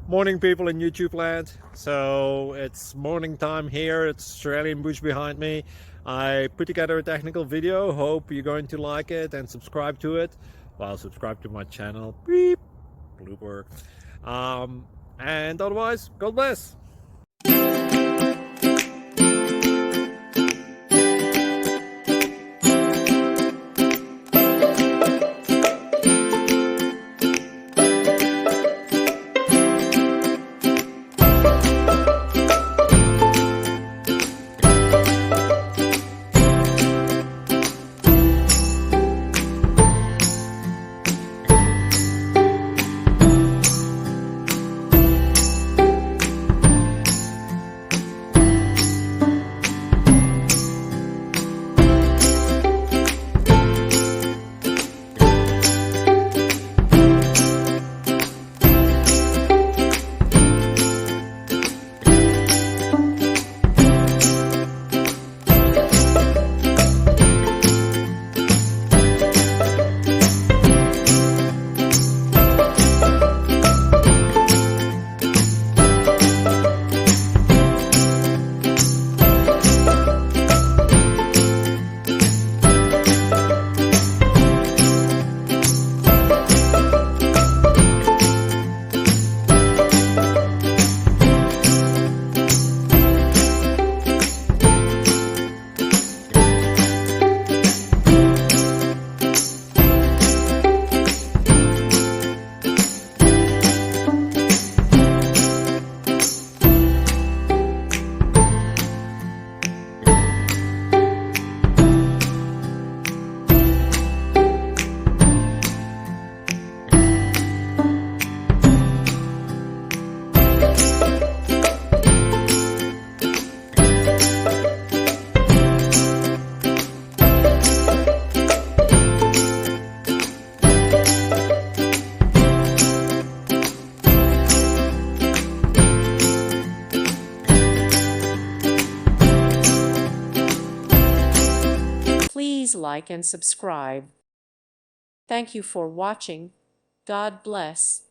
Morning, people in YouTube land. So it's morning time here. It's Australian bush behind me. I put together a technical video. Hope you're going to like it and subscribe to it. Well, subscribe to my channel. Beep. Blooper. And otherwise, God bless. Please like and subscribe. Thank you for watching. God bless.